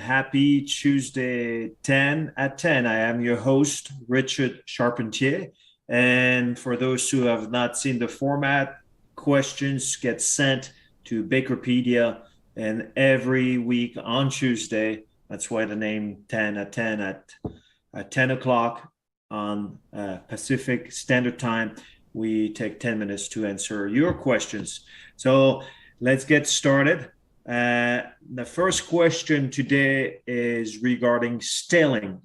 happy Tuesday 10 at 10. I am your host, Richard Charpentier. And for those who have not seen the format, questions get sent to Bakerpedia. And every week on Tuesday, that's why the name 10 at 10 at 10 o'clock on Pacific Standard Time, we take 10 minutes to answer your questions. So let's get started. The first question today is regarding staling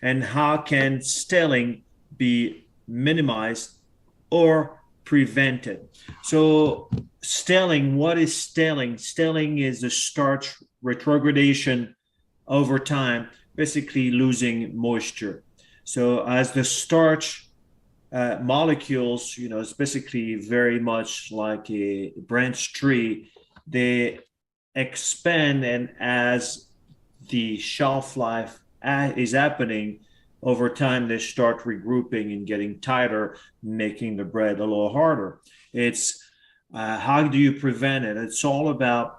and how can staling be minimized or prevented. So staling, what is staling? Staling is the starch retrogradation over time, basically losing moisture. So as the starch molecules, it's basically very much like a branch tree. They expand, and as the shelf life is happening over time, they start regrouping and getting tighter, making the bread a little harder. It's how do you prevent it? It's all about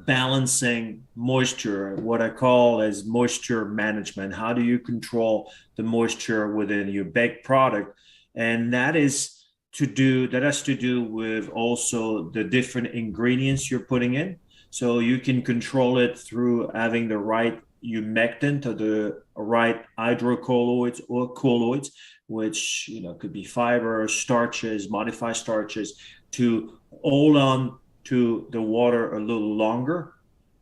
balancing moisture, what I call as moisture management. How do you control the moisture within your baked product? And that has to do with also the different ingredients you're putting in. So you can control it through having the right humectant or the right hydrocolloids or colloids, which could be fiber, starches, modified starches, to hold on to the water a little longer.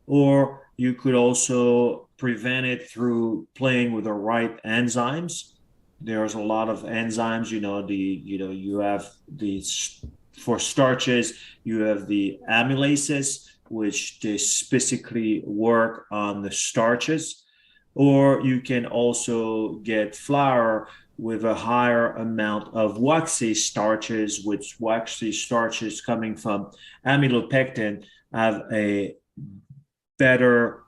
Or you could also prevent it through playing with the right enzymes. There's a lot of enzymes, you have these for starches, you have the amylases, which they specifically work on the starches. Or you can also get flour with a higher amount of waxy starches, which waxy starches coming from amylopectin have a better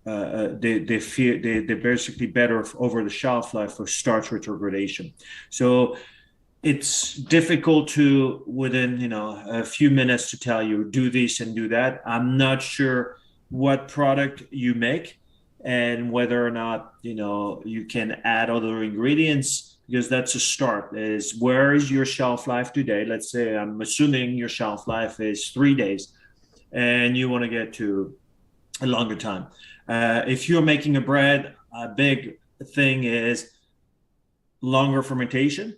they're basically better over the shelf life for starch retrogradation. So it's difficult to within a few minutes to tell you do this and do that. I'm not sure what product you make and whether or not you can add other ingredients, because that's a start. Is where is your shelf life today? Let's say I'm assuming your shelf life is 3 days and you want to get to a longer time. If you're making a bread, a big thing is longer fermentation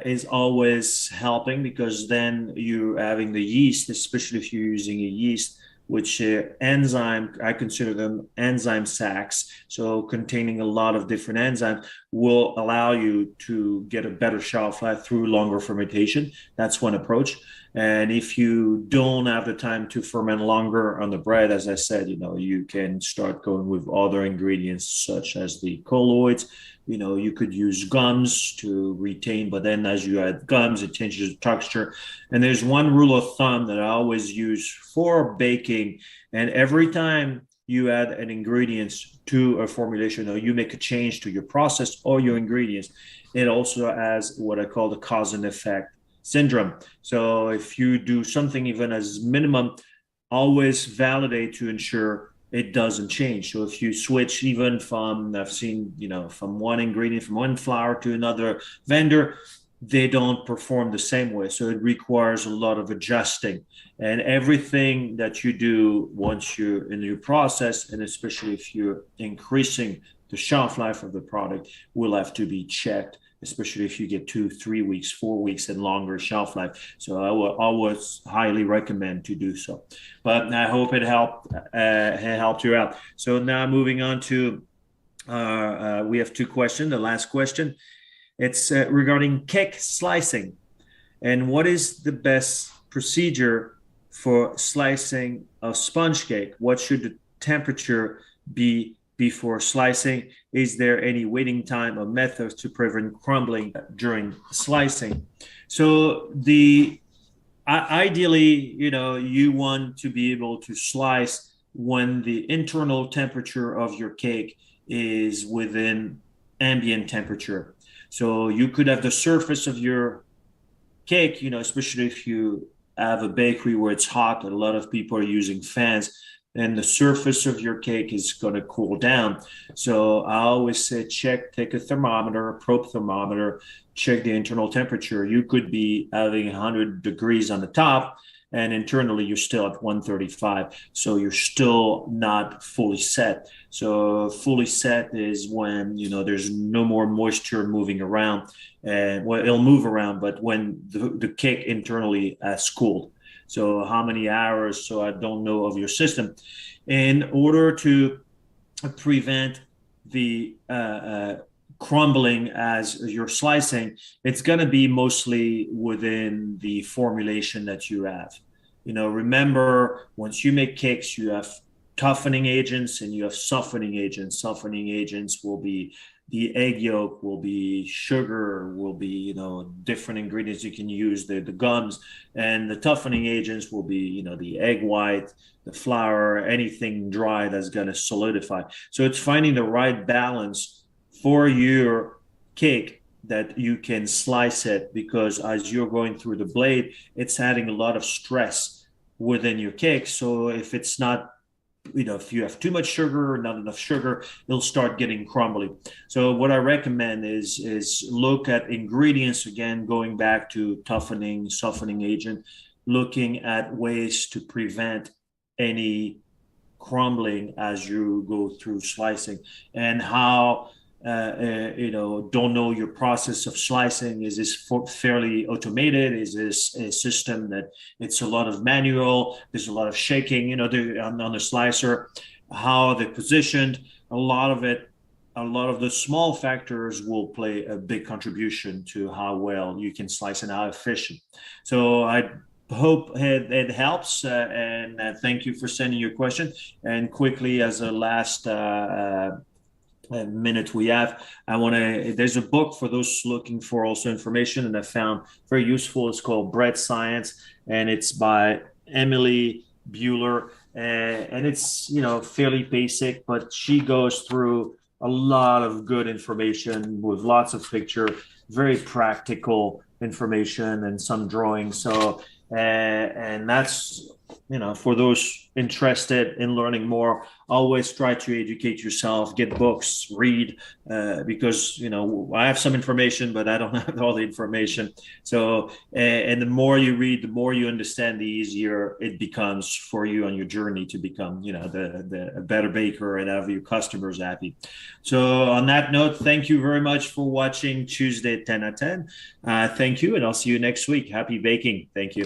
is always helping, because then you're having the yeast, especially if you're using a yeast, which enzyme, I consider them enzyme sacs, so containing a lot of different enzymes, will allow you to get a better shelf life through longer fermentation. That's one approach. And if you don't have the time to ferment longer on the bread, as I said, you can start going with other ingredients such as the colloids. You could use gums to retain, but then as you add gums, it changes the texture. And there's one rule of thumb that I always use for baking. And every time you add an ingredient to a formulation, or you make a change to your process or your ingredients, it also has what I call the cause and effect syndrome. So if you do something even as minimum, always validate to ensure it doesn't change. So if you switch even from, I've seen, from one ingredient, from one flour to another vendor, they don't perform the same way. So it requires a lot of adjusting. And everything that you do once you're in your process, and especially if you're increasing the shelf life of the product, will have to be checked, especially if you get 2, 3 weeks, 4 weeks, and longer shelf life. So I will always highly recommend to do so. But I hope it helped you out. So now moving on to, we have two questions. The last question, it's regarding cake slicing. And what is the best procedure for slicing of sponge cake? What should the temperature be before slicing? Is there any waiting time or methods to prevent crumbling during slicing? So ideally, you want to be able to slice when the internal temperature of your cake is within ambient temperature. So you could have the surface of your cake, especially if you have a bakery where it's hot and a lot of people are using fans, and the surface of your cake is going to cool down. So I always say, take a thermometer, a probe thermometer, check the internal temperature. You could be having 100 degrees on the top, and internally you're still at 135. So you're still not fully set. So fully set is when, there's no more moisture moving around, and well, it'll move around, but when the cake internally has cooled. So how many hours? So I don't know of your system. In order to prevent the crumbling as you're slicing, it's going to be mostly within the formulation that you have. Remember, once you make cakes, you have toughening agents and you have softening agents. Softening agents will be the egg yolk, will be sugar, will be, different ingredients you can use, the gums, and the toughening agents will be, the egg white, the flour, anything dry that's going to solidify. So it's finding the right balance for your cake that you can slice it, because as you're going through the blade, it's adding a lot of stress within your cake. So if it's not, if you have too much sugar or not enough sugar, it'll start getting crumbly. So what I recommend is look at ingredients again, going back to toughening, softening agent, looking at ways to prevent any crumbling as you go through slicing, and how don't know your process of slicing. Is this fairly automated? Is this a system that it's a lot of manual? There's a lot of shaking, on the slicer, how they're positioned. A lot of it, a lot of the small factors will play a big contribution to how well you can slice and how efficient. So I hope it helps, and thank you for sending your question. And quickly, as a last minute we have, there's a book for those looking for also information, and I found very useful. It's called Bread Science, and it's by Emily Bueller, and it's fairly basic, but she goes through a lot of good information with lots of picture, very practical information, and some drawings. So and that's, for those interested in learning more, always try to educate yourself, get books, read, because I have some information, but I don't have all the information. So and the more you read, the more you understand, the easier it becomes for you on your journey to become, the a better baker and have your customers happy. So on that note, thank you very much for watching Tuesday 10 at 10. Thank you, and I'll see you next week. Happy baking. Thank you.